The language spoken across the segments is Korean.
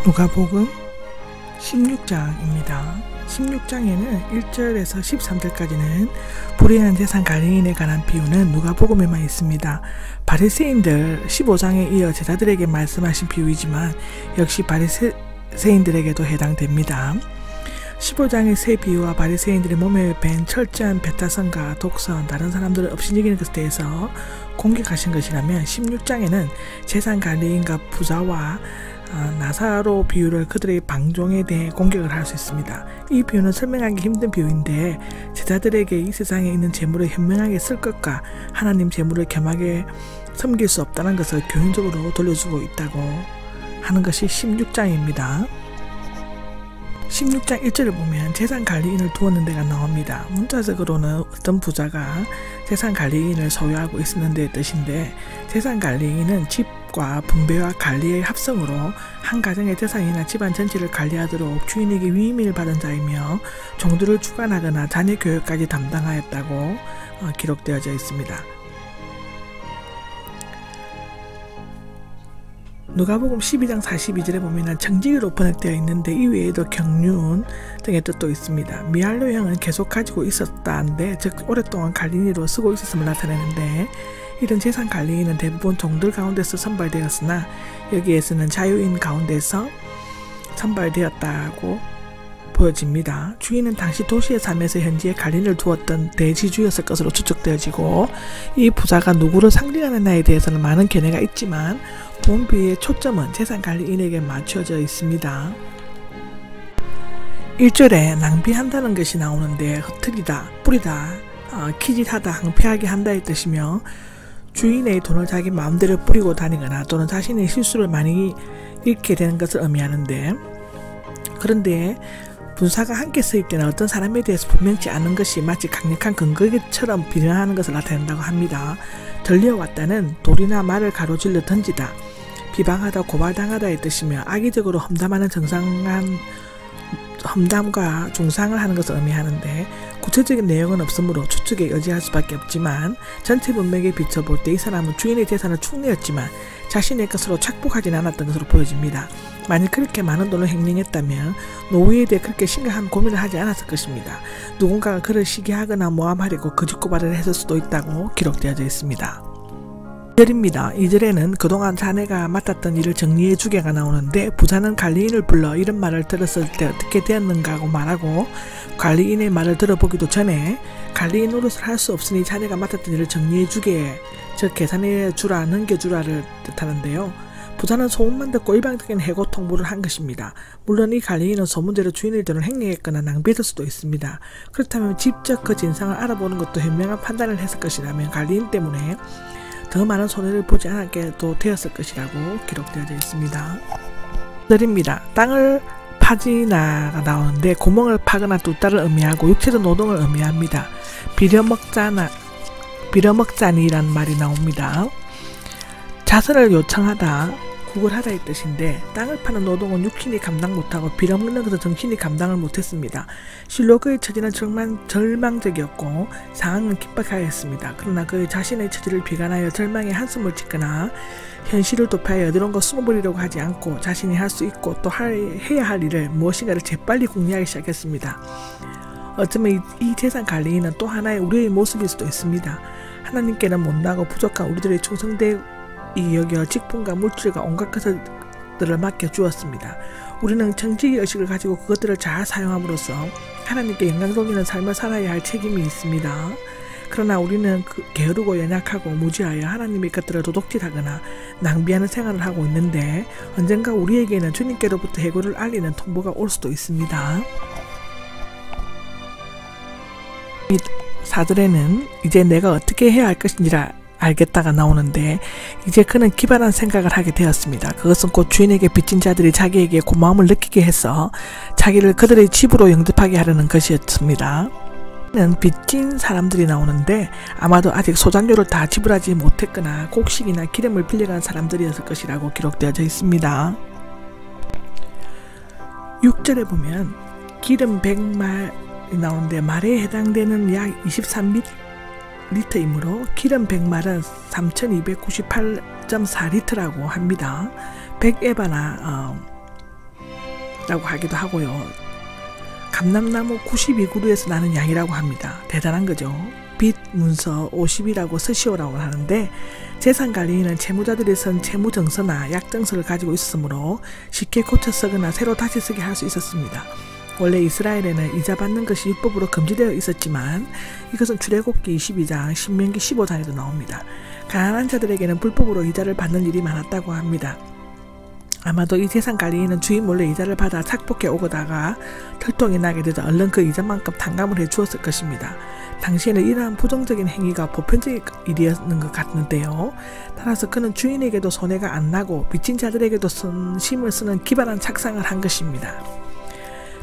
누가복음 16장입니다. 16장에는 1절에서 13절까지는 불의한 재산 관리인에 관한 비유는 누가복음에만 있습니다. 바리새인들 15장에 이어 제자들에게 말씀하신 비유이지만 역시 바리새인들에게도 해당됩니다. 15장의 세 비유와 바리새인들의 몸에 밴 철저한 배타성과 독선, 다른 사람들을 업신여기는 것에 대해서 공격하신 것이라면 16장에는 재산관리인과 부자와 나사로 비유를 그들의 방종에 대해 공격을 할 수 있습니다. 이 비유는 설명하기 힘든 비유인데 제자들에게 이 세상에 있는 재물을 현명하게 쓸 것과 하나님 재물을 겸하게 섬길 수 없다는 것을 교훈적으로 돌려주고 있다고 하는 것이 16장입니다. 16장 1절을 보면 재산관리인을 두었는 데가 나옵니다. 문자적으로는 어떤 부자가 재산관리인을 소유하고 있었는데 뜻인데, 재산관리인은 집과 분배와 관리의 합성으로 한 가정의 재산이나 집안 전체를 관리하도록 주인에게 위임을 받은 자이며 종들을 주관하거나 자녀 교육까지 담당하였다고 기록되어져 있습니다. 누가복음 12장 42절에 보면 청지기로 번역되어 있는데 이 외에도 경륜 등의 뜻도 있습니다. 미알로 형은 계속 가지고 있었다는데, 즉 오랫동안 관리인으로 쓰고 있었음을 나타내는데, 이런 재산 관리인은 대부분 종들 가운데서 선발되었으나 여기에서는 자유인 가운데서 선발되었다고 보여집니다. 주인은 당시 도시의 삶에서 현지에 관리인을 두었던 대지주였을 것으로 추측되어지고, 이 부자가 누구를 상징하느냐에 대해서는 많은 견해가 있지만 본비의 초점은 재산관리인에게 맞춰져 있습니다. 1절에 낭비한다는 것이 나오는데 흩트리다, 뿌리다, 키짓하다, 항폐하게 한다의 뜻이며 주인의 돈을 자기 마음대로 뿌리고 다니거나 또는 자신의 실수를 많이 잃게 되는 것을 의미하는데, 그런데 분사가 함께 쓰일 때는 어떤 사람에 대해서 분명치 않은 것이 마치 강력한 근거처럼 비난하는 것을 나타낸다고 합니다. 들려왔다는 돌이나 말을 가로질러 던지다, 비방하다, 고발당하다의 뜻이며 악의적으로 험담하는 정상한 험담과 중상을 하는 것을 의미하는데, 구체적인 내용은 없으므로 추측에 여지할 수밖에 없지만 전체 문맥에 비춰볼 때 이 사람은 주인의 재산을 축내었지만 자신의 것으로 착복하진 않았던 것으로 보여집니다. 만일 그렇게 많은 돈을 횡령했다면 노후에 대해 그렇게 심각한 고민을 하지 않았을 것입니다. 누군가가 그를 시기하거나 모함하려고 거짓고발을 했을 수도 있다고 기록되어져 있습니다. 2절입니다. 2절에는 그동안 자네가 맡았던 일을 정리해 주게가 나오는데, 부자는 관리인을 불러 이런 말을 들었을 때 어떻게 되었는가 하고 말하고, 관리인의 말을 들어보기도 전에 관리인 노릇을 할 수 없으니 자네가 맡았던 일을 정리해 주게, 즉 계산해 주라, 넘겨주라를 뜻하는데요. 부자는 소문만 듣고 일방적인 해고 통보를 한 것입니다. 물론 이 관리인은 소문대로 주인의 돈을 횡령했거나 낭비했을 수도 있습니다. 그렇다면 직접 그 진상을 알아보는 것도 현명한 판단을 했을 것이라면 관리인 때문에 더 많은 손해를 보지 않게도 되었을 것이라고 기록되어져 있습니다. 들입니다. 땅을 파지나가 나오는데 구멍을 파거나 뚫다를 의미하고 육체적 노동을 의미합니다. 빌어먹자니라는 말이 나옵니다. 자선을 요청하다, 구걸하다의 뜻인데, 땅을 파는 노동은 육신이 감당 못하고 빌어먹는 것은 정신이 감당을 못했습니다. 실로 그의 처지는 절망적이었고 상황은 긴박하였습니다. 그러나 그의 자신의 처지를 비관하여 절망에 한숨을 짓거나 현실을 도피하여 어디론가 숨어버리려고 하지 않고 자신이 할 수 있고 또 해야 할 일을 무엇인가를 재빨리 궁리하기 시작했습니다. 어쩌면 이 재산 관리인은 또 하나의 우리의 모습일 수도 있습니다. 하나님께는 못나고 부족한 우리들의 충성되이 여겨 직분과 물질과 온갖 것들을 맡겨주었습니다. 우리는 청지기 의식을 가지고 그것들을 잘 사용함으로써 하나님께 영광 돌리는 삶을 살아야 할 책임이 있습니다. 그러나 우리는 게으르고 연약하고 무지하여 하나님의 것들을 도둑질하거나 낭비하는 생활을 하고 있는데, 언젠가 우리에게는 주님께로부터 해고를 알리는 통보가 올 수도 있습니다. 4절에는 이제 내가 어떻게 해야 할 것인지라 알겠다가 나오는데, 이제 그는 기발한 생각을 하게 되었습니다. 그것은 곧 주인에게 빚진 자들이 자기에게 고마움을 느끼게 해서 자기를 그들의 집으로 영접하게 하려는 것이었습니다. 빚진 사람들이 나오는데 아마도 아직 소장료를 다 지불하지 못했거나 곡식이나 기름을 빌려간 사람들이었을 것이라고 기록되어져 있습니다. 6절에 보면 기름 100말이 나오는데, 말에 해당되는 약 23리터이므로 기름 100말은 3298.4리터라고 합니다. 100에바나 라고 하기도 하고요. 감람나무 92그루에서 나는 양이라고 합니다. 대단한 거죠. 빛 문서 50이라고 쓰시오라고 하는데 재산관리인은 채무자들이 쓴 채무증서나 약증서를 가지고 있었으므로 쉽게 고쳐 쓰거나 새로 다시 쓰게 할 수 있었습니다. 원래 이스라엘에는 이자 받는 것이 율법으로 금지되어 있었지만 이것은 출애굽기 22장, 신명기 15장에도 나옵니다. 가난한 자들에게는 불법으로 이자를 받는 일이 많았다고 합니다. 아마도 이 재산관리인은 주인 몰래 이자를 받아 착복해 오고다가 들통이 나게 되자 얼른 그 이자만큼 탕감을 해 주었을 것입니다. 당시에는 이러한 부정적인 행위가 보편적인 일이었는 것 같는데요. 따라서 그는 주인에게도 손해가 안 나고 빚진 자들에게도 신심을 쓰는 기발한 착상을 한 것입니다.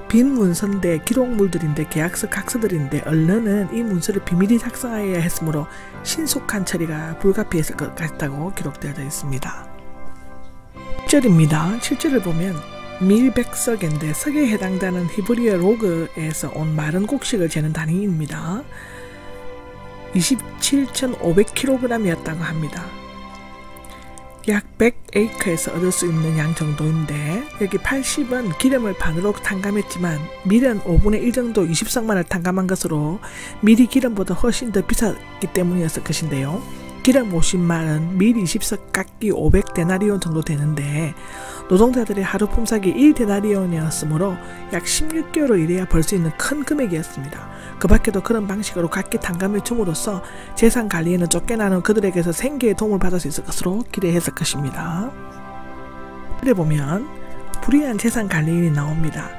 빈 문서인데 기록물들인데 계약서 각서들인데 언론은 이 문서를 비밀히 작성하여야 했으므로 신속한 처리가 불가피했을 것 같다고 기록되어 있습니다. 7절입니다. 7절을 보면 밀백석인데 석에 해당되는 히브리어 로그에서 온 마른 곡식을 재는 단위입니다. 27,500kg이었다고 합니다. 약 100에이커에서 얻을 수 있는 양 정도인데 여기 80은 기름을 반으로 탕감했지만 밀은 5분의 1 정도 20석만을 탕감한 것으로 밀이 기름보다 훨씬 더 비쌌기 때문이었을 것인데요. 기름 50만은 밀 20석 각기 500데나리온 정도 되는데 노동자들의 하루 품삯이 1데나리온이었으므로 약 16개월을 일해야 벌 수 있는 큰 금액이었습니다. 그 밖에도 그런 방식으로 각기 탕감을 줌으로써 재산 관리에는 쫓겨나는 그들에게서 생계의 도움을 받을 수 있을 것으로 기대했을 것입니다. 그래 보면 불의한 재산 관리인이 나옵니다.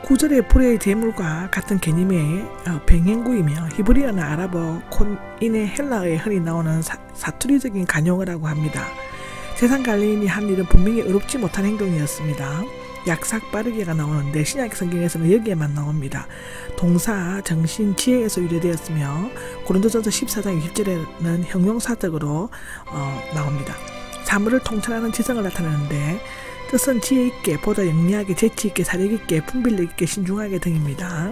9절의 불의의 재물과 같은 개념의 병행구이며 히브리어나 아랍어, 콘인의 헬라어에 흔히 나오는 사투리적인 간용어라고 합니다. 재산관리인이 한 일은 분명히 어렵지 못한 행동이었습니다. 약삭 빠르게가 나오는데 신약 성경에서는 여기에만 나옵니다. 동사, 정신, 지혜에서 유래되었으며 고린도전서 14장 20절에는 형용사적으로 나옵니다. 사물을 통찰하는 지성을 나타내는데 뜻은 지혜 있게, 보다 영리하게, 재치 있게, 사력 있게, 분별력 있게, 신중하게 등입니다.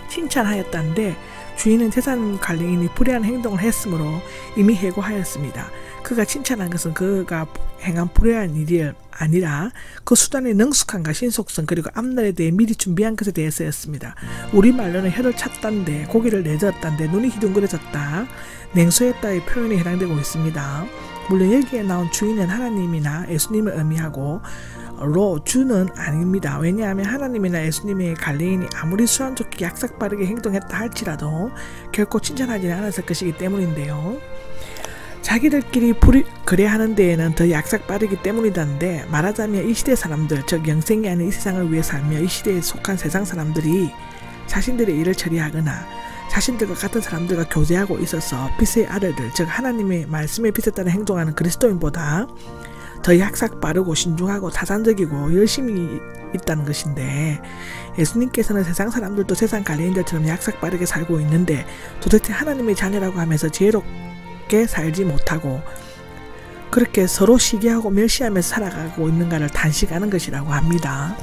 칭찬하였다는데 주인은 재산관리인이 불의한 행동을 했으므로 이미 해고하였습니다. 그가 칭찬한 것은 그가 행한 불의한 일이 아니라 그 수단의 능숙함과 신속성 그리고 앞날에 대해 미리 준비한 것에 대해서였습니다. 우리말로는 혀를 찼단데 고개를 내젓단데 눈이 희둥그레졌다, 냉소했다의 표현에 해당되고 있습니다. 물론 여기에 나온 주인은 하나님이나 예수님을 의미하고 주는 아닙니다. 왜냐하면 하나님이나 예수님의 관리인이 아무리 수완 좋게 약삭 빠르게 행동했다 할지라도 결코 칭찬하지는 않았을 것이기 때문인데요. 자기들끼리 거래하는 데에는 더 약삭 빠르기 때문이던데 말하자면 이 시대 사람들, 즉 영생이 아닌 이 세상을 위해 살며 이 시대에 속한 세상 사람들이 자신들의 일을 처리하거나 자신들과 같은 사람들과 교제하고 있어서 빛의 아들들, 즉 하나님의 말씀에 빛에 따라 행동하는 그리스도인보다 더 약삭 빠르고 신중하고 타산적이고 열심히 있다는 것인데 예수님께서는 세상 사람들도 세상 관리인들처럼 약삭 빠르게 살고 있는데 도대체 하나님의 자녀라고 하면서 지혜롭게 살지 못하고 그렇게 서로 시기하고 멸시하면서 살아가고 있는가를 단식하는 것이라고 합니다.